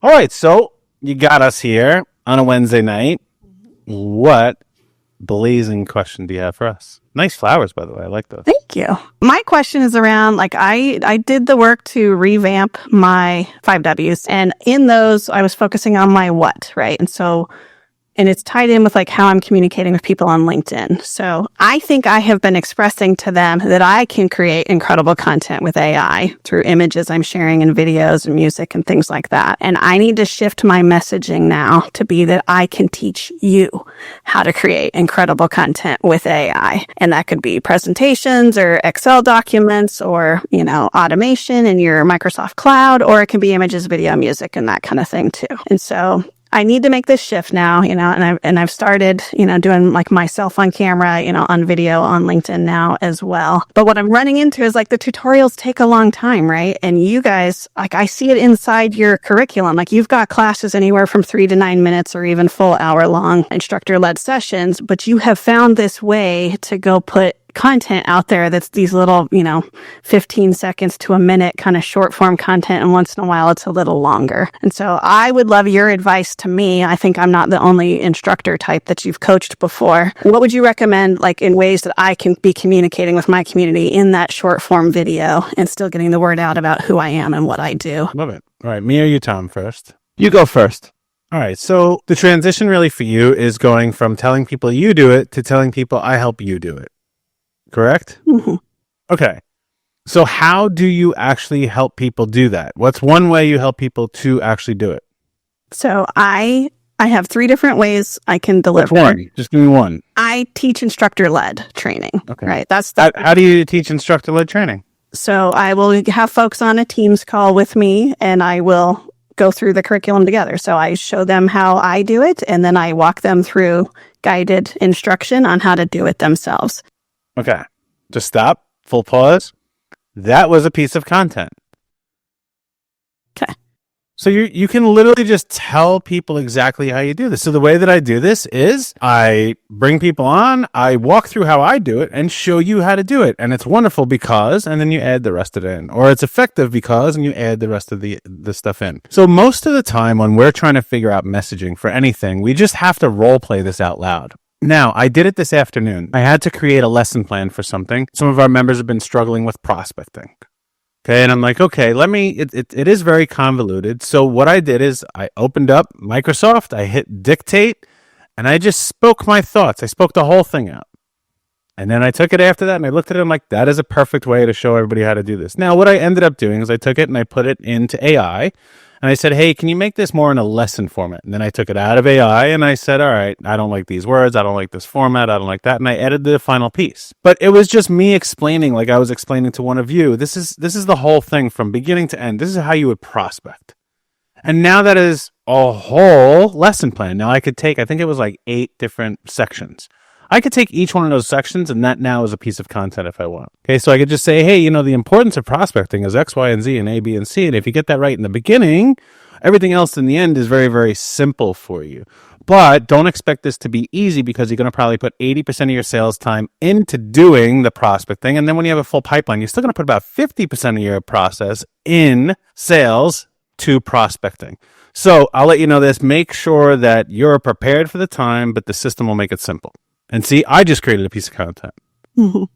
All right, so you got us here on a Wednesday night. What blazing question do you have for us? Nice flowers, by the way. I like those. Thank you. My question is around, like, I did the work to revamp my 5Ws, and in those, I was focusing on my what, right? And it's tied in with like how I'm communicating with people on LinkedIn. So I think I have been expressing to them that I can create incredible content with AI through images I'm sharing and videos and music and things like that. And I need to shift my messaging now to be that I can teach you how to create incredible content with AI. And that could be presentations or Excel documents or, automation in your Microsoft Cloud, or it can be images, video, music, and that kind of thing too. And so I need to make this shift now, and I've started, doing like myself on camera, on video on LinkedIn now as well. But what I'm running into is like the tutorials take a long time, right? And you guys, like, I see it inside your curriculum. Like, you've got classes anywhere from 3 to 9 minutes or even full hour-long instructor-led sessions, but you have found this way to go put content out there that's these little, 15 seconds to a minute kind of short form content. And once in a while, it's a little longer. And so I would love your advice to me. I think I'm not the only instructor type that you've coached before. What would you recommend, like, in ways that I can be communicating with my community in that short form video and still getting the word out about who I am and what I do? Love it. All right, me or you, Tom, first? You go first. All right, so the transition really for you is going from telling people you do it to telling people I help you do it. Correct? Mm-hmm. Okay. So how do you actually help people do that? What's one way you help people to actually do it? So I have 3 different ways I can deliver. Which one? Just give me one. I teach instructor-led training. Okay. Right. That's how do you teach instructor-led training? So I will have folks on a Teams call with me, and I will go through the curriculum together. So I show them how I do it, and then I walk them through guided instruction on how to do it themselves. Okay. Just stop. Full pause. That was a piece of content. Okay. So you can literally just tell people exactly how you do this. So the way that I do this is I bring people on, I walk through how I do it and show you how to do it. And it's wonderful because, and then you add the rest of it in. Or it's effective because, and you add the rest of the stuff in. So most of the time when we're trying to figure out messaging for anything, we just have to role play this out loud. Now, I did it this afternoon. I had to create a lesson plan for something. Some of our members have been struggling with prospecting. Okay, and I'm like, okay, it is very convoluted. So what I did is I opened up Microsoft, I hit dictate, and I just spoke my thoughts. I spoke the whole thing out. And then I took it after that, and I looked at it, and I'm like, that is a perfect way to show everybody how to do this. Now, what I ended up doing is I took it and I put it into AI, and I said, hey, can you make this more in a lesson format? And then I took it out of AI and I said, all right, I don't like these words. I don't like this format. I don't like that. And I edited the final piece. But it was just me explaining, like I was explaining to one of you, this is the whole thing from beginning to end. This is how you would prospect. And now that is a whole lesson plan. Now I could take, I think it was like 8 different sections. I could take each one of those sections, and that now is a piece of content if I want. Okay, so I could just say, hey, the importance of prospecting is X, Y, and Z, and A, B, and C. And if you get that right in the beginning, everything else in the end is very, very simple for you. But don't expect this to be easy because you're going to probably put 80% of your sales time into doing the prospecting. And then when you have a full pipeline, you're still going to put about 50% of your process in sales to prospecting. So I'll let you know this. Make sure that you're prepared for the time, but the system will make it simple. And see, I just created a piece of content. Mm-hmm. All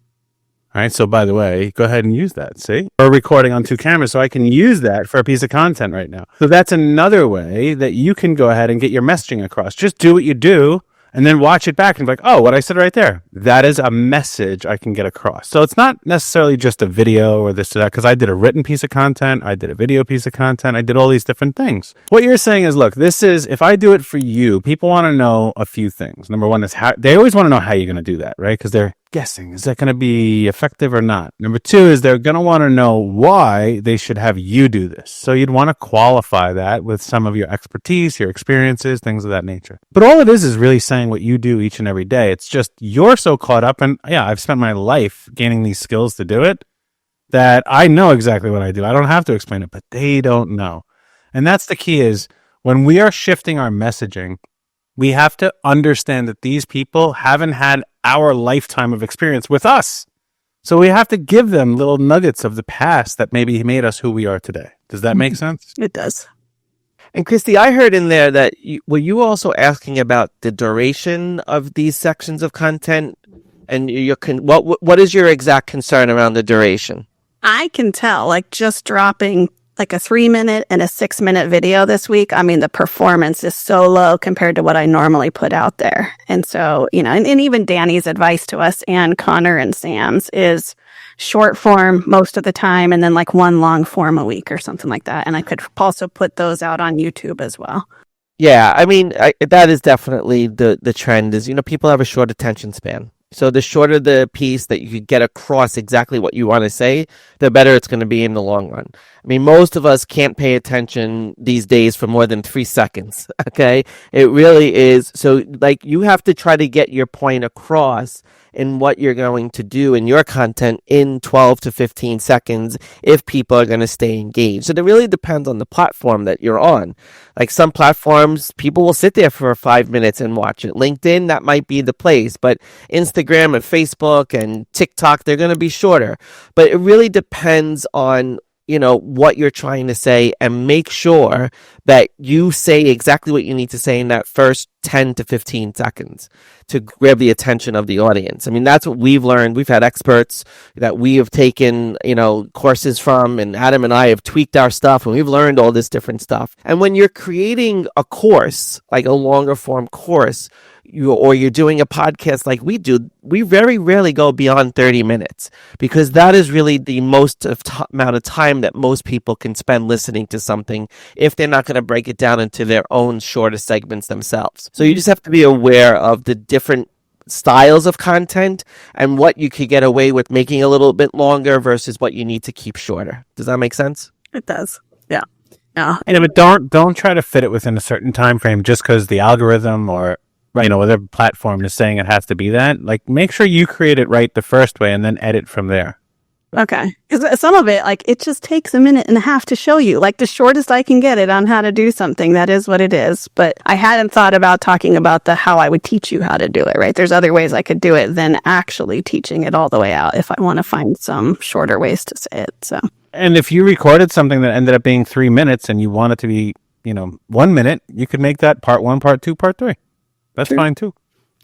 right. So by the way, go ahead and use that. See, we're recording on 2 cameras, so I can use that for a piece of content right now. So that's another way that you can go ahead and get your messaging across. Just do what you do and then watch it back and be like, oh, what I said right there, that is a message I can get across. So it's not necessarily just a video or this or that, because I did a written piece of content, I did a video piece of content, I did all these different things. What you're saying is, look, this is, if I do it for you, people want to know a few things. Number one is how, they always want to know how you're going to do that, right? Because they're guessing, is that going to be effective or not? Number 2 is they're going to want to know why they should have you do this. So you'd want to qualify that with some of your expertise, your experiences, things of that nature. But all it is really saying what you do each and every day. It's just you're so caught up, and yeah, I've spent my life gaining these skills to do it, that I know exactly what I do. I don't have to explain it, but they don't know. And that's the key, is when we are shifting our messaging, we have to understand that these people haven't had our lifetime of experience with us. So we have to give them little nuggets of the past that maybe made us who we are today. Does that make sense? It does. And Kristie, I heard in there that were you also asking about the duration of these sections of content, and what is your exact concern around the duration? I can tell, like just dropping like a 3-minute and a 6-minute video this week. I mean, the performance is so low compared to what I normally put out there. And so, and even Danny's advice to us and Connor and Sam's is short form most of the time and then like one long form a week or something like that. And I could also put those out on YouTube as well. Yeah, I mean, that is definitely the trend is, people have a short attention span. So the shorter the piece that you could get across exactly what you want to say, the better it's going to be in the long run. I mean, most of us can't pay attention these days for more than 3 seconds. Okay. It really is. So like you have to try to get your point across in what you're going to do in your content in 12 to 15 seconds if people are going to stay engaged. So it really depends on the platform that you're on. Like some platforms, people will sit there for 5 minutes and watch it. LinkedIn, that might be the place, but Instagram and Facebook and TikTok, they're going to be shorter. But it really depends on what you're trying to say, and make sure that you say exactly what you need to say in that first 10 to 15 seconds to grab the attention of the audience. I mean, that's what we've learned. We've had experts that we have taken, courses from, and Adam and I have tweaked our stuff, and we've learned all this different stuff. And when you're creating a course, like a longer form course, you're doing a podcast like we do, we very rarely go beyond 30 minutes because that is really the most amount of time that most people can spend listening to something if they're not going to break it down into their own shorter segments themselves. So you just have to be aware of the different styles of content and what you could get away with making a little bit longer versus what you need to keep shorter. Does that make sense? It does. Yeah. Yeah. But don't try to fit it within a certain time frame just because the algorithm or whatever platform is saying it has to be that. Like, make sure you create it right the first way and then edit from there. Okay. Because some of it, like, it just takes a minute and a half to show you. Like, the shortest I can get it on how to do something. That is what it is. But I hadn't thought about talking about how I would teach you how to do it, right? There's other ways I could do it than actually teaching it all the way out if I want to find some shorter ways to say it. So. And if you recorded something that ended up being 3 minutes and you want it to be, 1 minute, you could make that part 1, part 2, part 3. That's True. fine too.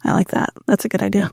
I like that. That's a good idea.